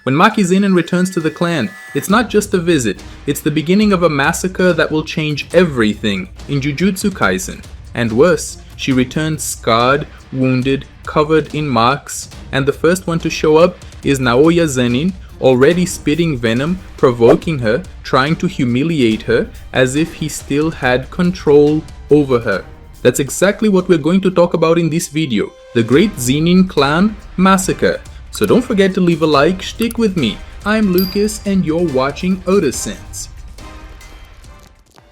When Maki Zenin returns to the clan, it's not just a visit, it's the beginning of a massacre that will change everything in Jujutsu Kaisen. And worse, she returns scarred, wounded, covered in marks, and the first one to show up is Naoya Zenin, already spitting venom, provoking her, trying to humiliate her, as if he still had control over her. That's exactly what we're going to talk about in this video, the Great Zenin Clan Massacre. So don't forget to leave a like, stick with me. I'm Lucas and you're watching Otasense.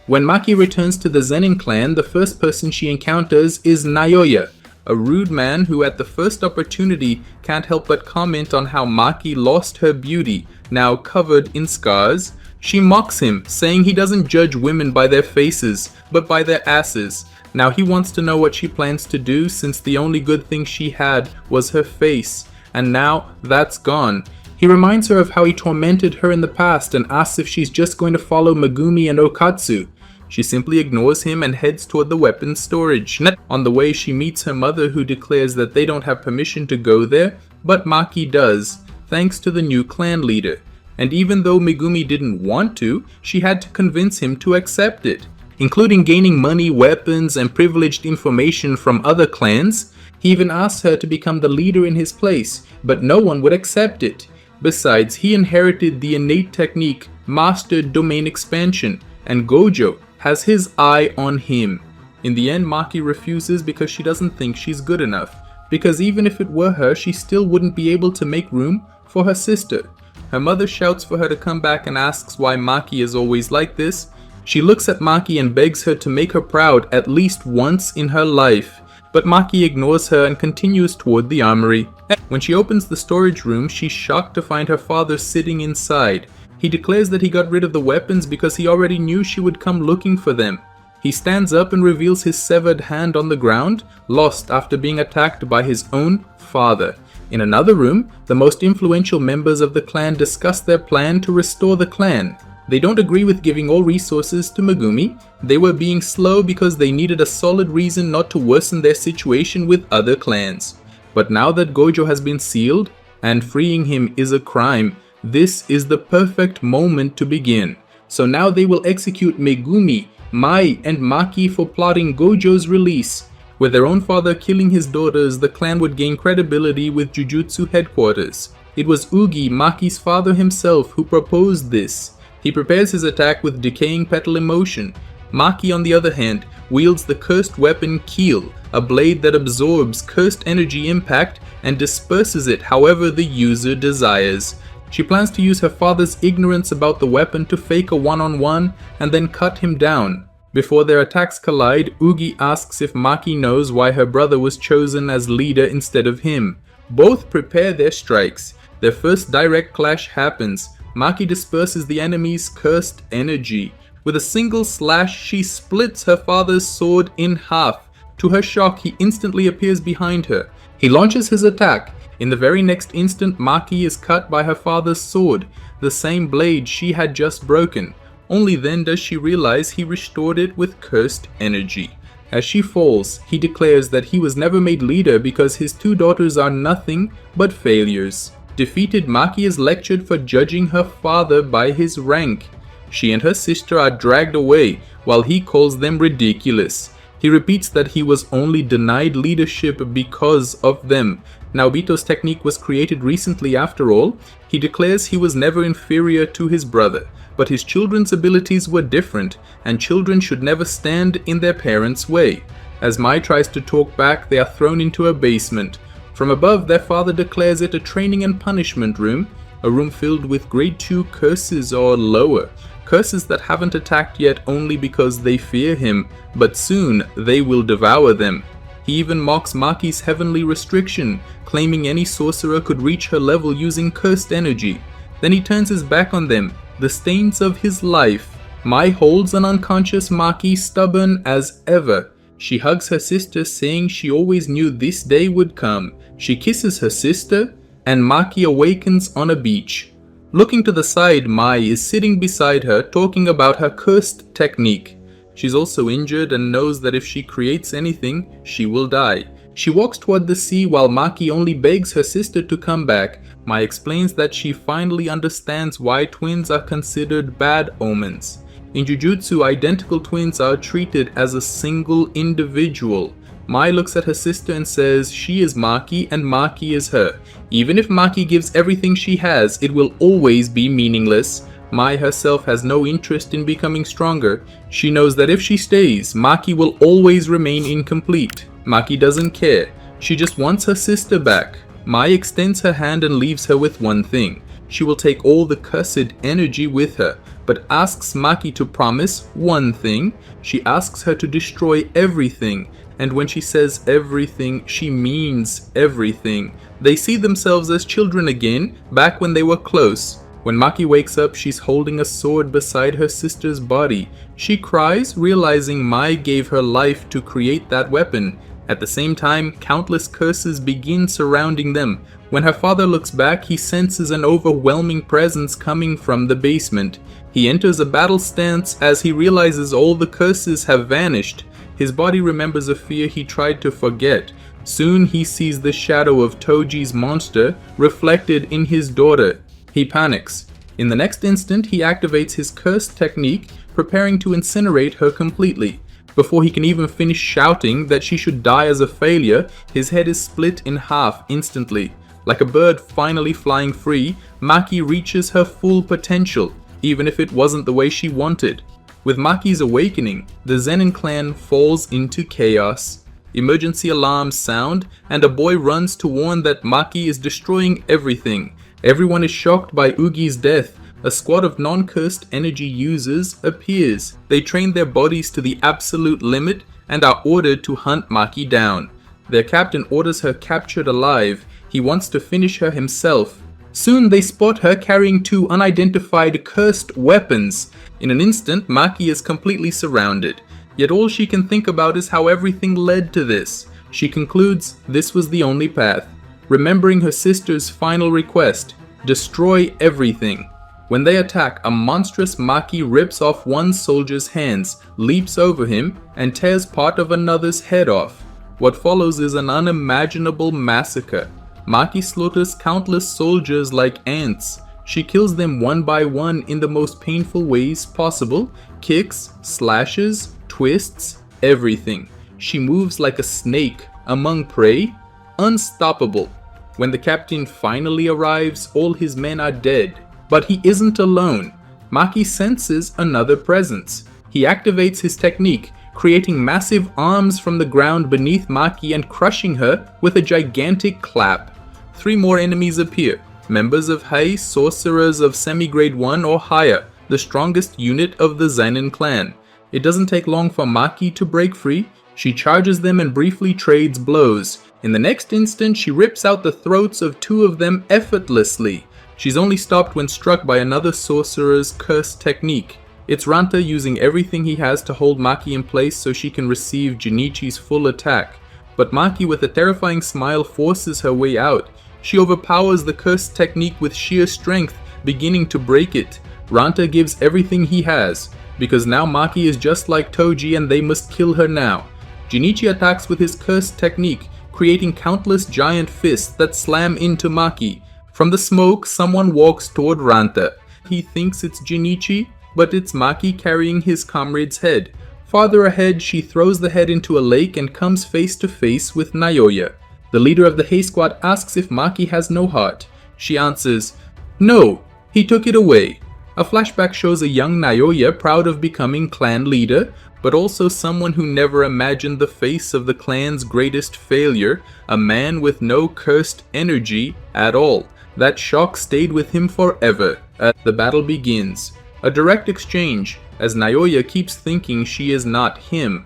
When Maki returns to the Zenin clan, the first person she encounters is Naoya, a rude man who at the first opportunity can't help but comment on how Maki lost her beauty, now covered in scars. She mocks him, saying he doesn't judge women by their faces, but by their asses. Now he wants to know what she plans to do since the only good thing she had was her face, and now that's gone. He reminds her of how he tormented her in the past and asks if she's just going to follow Megumi and Okatsu. She simply ignores him and heads toward the weapons storage. On the way, she meets her mother, who declares that they don't have permission to go there, but Maki does, thanks to the new clan leader. And even though Megumi didn't want to, she had to convince him to accept it, including gaining money, weapons, and privileged information from other clans. He even asked her to become the leader in his place, but no one would accept it. Besides, he inherited the innate technique, mastered domain expansion, and Gojo has his eye on him. In the end, Maki refuses because she doesn't think she's good enough, because even if it were her, she still wouldn't be able to make room for her sister. Her mother shouts for her to come back and asks why Maki is always like this. She looks at Maki and begs her to make her proud at least once in her life, but Maki ignores her and continues toward the armory. When she opens the storage room, she's shocked to find her father sitting inside. He declares that he got rid of the weapons because he already knew she would come looking for them. He stands up and reveals his severed hand on the ground, lost after being attacked by his own father. In another room, the most influential members of the clan discuss their plan to restore the clan. They don't agree with giving all resources to Megumi. They were being slow because they needed a solid reason not to worsen their situation with other clans. But now that Gojo has been sealed, and freeing him is a crime, this is the perfect moment to begin. So now they will execute Megumi, Mai, and Maki for plotting Gojo's release. With their own father killing his daughters, the clan would gain credibility with Jujutsu headquarters. It was Ogi, Maki's father himself, who proposed this. He prepares his attack with decaying petal emotion. Maki, on the other hand, wields the cursed weapon Keel, a blade that absorbs cursed energy impact and disperses it however the user desires. She plans to use her father's ignorance about the weapon to fake a one-on-one and then cut him down. Before their attacks collide, Ogi asks if Maki knows why her brother was chosen as leader instead of him. Both prepare their strikes. Their first direct clash happens. Maki disperses the enemy's cursed energy. With a single slash, she splits her father's sword in half. To her shock, he instantly appears behind her. He launches his attack. In the very next instant, Maki is cut by her father's sword, the same blade she had just broken. Only then does she realize he restored it with cursed energy. As she falls, he declares that he was never made leader because his two daughters are nothing but failures. Defeated, Maki is lectured for judging her father by his rank. She and her sister are dragged away while he calls them ridiculous. He repeats that he was only denied leadership because of them. Naobito's technique was created recently after all. He declares he was never inferior to his brother, but his children's abilities were different, and children should never stand in their parents' way. As Mai tries to talk back, they are thrown into a basement. From above, their father declares it a training and punishment room, a room filled with grade 2 curses or lower. Curses that haven't attacked yet only because they fear him, but soon they will devour them. He even mocks Maki's heavenly restriction, claiming any sorcerer could reach her level using cursed energy. Then he turns his back on them, the stains of his life. Mai holds an unconscious Maki stubborn as ever. She hugs her sister, saying she always knew this day would come. She kisses her sister, and Maki awakens on a beach. Looking to the side, Mai is sitting beside her, talking about her cursed technique. She's also injured and knows that if she creates anything, she will die. She walks toward the sea while Maki only begs her sister to come back, Mai explains that she finally understands why twins are considered bad omens. In Jujutsu, identical twins are treated as a single individual. Mai looks at her sister and says she is Maki and Maki is her. Even if Maki gives everything she has, it will always be meaningless. Mai herself has no interest in becoming stronger. She knows that if she stays, Maki will always remain incomplete. Maki doesn't care. She just wants her sister back. Mai extends her hand and leaves her with one thing. She will take all the cursed energy with her, but asks Maki to promise one thing. She asks her to destroy everything, and when she says everything, she means everything. They see themselves as children again, back when they were close. When Maki wakes up, she's holding a sword beside her sister's body. She cries, realizing Mai gave her life to create that weapon. At the same time, countless curses begin surrounding them. When her father looks back, he senses an overwhelming presence coming from the basement. He enters a battle stance as he realizes all the curses have vanished. His body remembers a fear he tried to forget. Soon he sees the shadow of Toji's monster reflected in his daughter. He panics. In the next instant, he activates his curse technique, preparing to incinerate her completely. Before he can even finish shouting that she should die as a failure, his head is split in half instantly. Like a bird finally flying free, Maki reaches her full potential, even if it wasn't the way she wanted. With Maki's awakening, the Zenin clan falls into chaos. Emergency alarms sound, and a boy runs to warn that Maki is destroying everything. Everyone is shocked by Ugi's death. A squad of non-cursed energy users appears. They train their bodies to the absolute limit and are ordered to hunt Maki down. Their captain orders her captured alive. He wants to finish her himself. Soon they spot her carrying two unidentified cursed weapons. In an instant, Maki is completely surrounded. Yet all she can think about is how everything led to this. She concludes this was the only path. Remembering her sister's final request, destroy everything. When they attack, a monstrous Maki rips off one soldier's hands, leaps over him, and tears part of another's head off. What follows is an unimaginable massacre. Maki slaughters countless soldiers like ants. She kills them one by one in the most painful ways possible. Kicks, slashes, twists, everything. She moves like a snake among prey, unstoppable. When the captain finally arrives, all his men are dead. But he isn't alone. Maki senses another presence. He activates his technique, creating massive arms from the ground beneath Maki and crushing her with a gigantic clap. 3 more enemies appear, members of Hei, sorcerers of semi-grade 1 or higher, the strongest unit of the Zenin Clan. It doesn't take long for Maki to break free. She charges them and briefly trades blows. In the next instant, she rips out the throats of 2 of them effortlessly. She's only stopped when struck by another sorcerer's curse technique. It's Ranta using everything he has to hold Maki in place so she can receive Junichi's full attack. But Maki, with a terrifying smile, forces her way out. She overpowers the curse technique with sheer strength, beginning to break it. Ranta gives everything he has, because now Maki is just like Toji and they must kill her now. Junichi attacks with his curse technique, creating countless giant fists that slam into Maki. From the smoke, someone walks toward Ranta. He thinks it's Junichi, but it's Maki carrying his comrade's head. Farther ahead, she throws the head into a lake and comes face to face with Naoya. The leader of the Hei squad asks if Maki has no heart. She answers, "No, he took it away." A flashback shows a young Naoya proud of becoming clan leader, but also someone who never imagined the face of the clan's greatest failure, a man with no cursed energy at all. That shock stayed with him forever. As the battle begins, a direct exchange, as Naoya keeps thinking she is not him.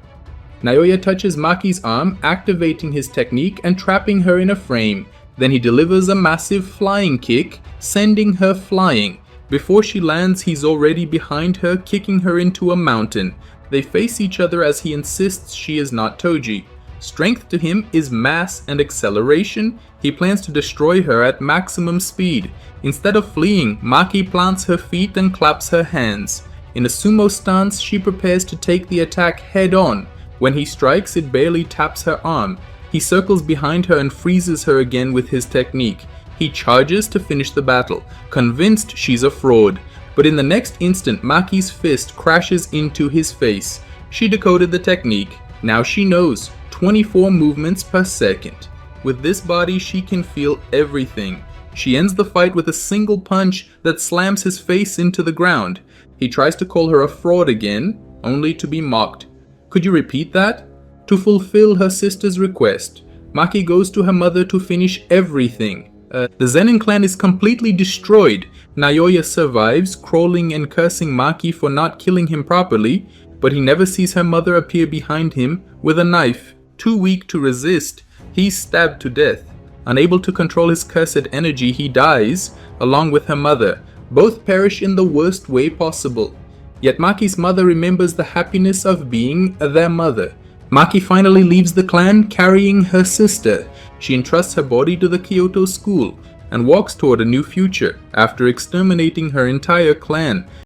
Naoya touches Maki's arm, activating his technique and trapping her in a frame. Then he delivers a massive flying kick, sending her flying. Before she lands, he's already behind her, kicking her into a mountain. They face each other as he insists she is not Toji. Strength to him is mass and acceleration. He plans to destroy her at maximum speed. Instead of fleeing, Maki plants her feet and claps her hands. In a sumo stance, she prepares to take the attack head on. When he strikes, it barely taps her arm. He circles behind her and freezes her again with his technique. He charges to finish the battle, convinced she's a fraud. But in the next instant, Maki's fist crashes into his face. She decoded the technique. Now she knows 24 movements per second. With this body, she can feel everything. She ends the fight with a single punch that slams his face into the ground. He tries to call her a fraud again, only to be mocked. Could you repeat that? To fulfill her sister's request, Maki goes to her mother to finish everything. The Zenin clan is completely destroyed. Naoya survives, crawling and cursing Maki for not killing him properly, but he never sees her mother appear behind him with a knife. Too weak to resist, he's stabbed to death. Unable to control his cursed energy, he dies, along with her mother. Both perish in the worst way possible. Yet Maki's mother remembers the happiness of being their mother. Maki finally leaves the clan carrying her sister. She entrusts her body to the Kyoto school and walks toward a new future after exterminating her entire clan.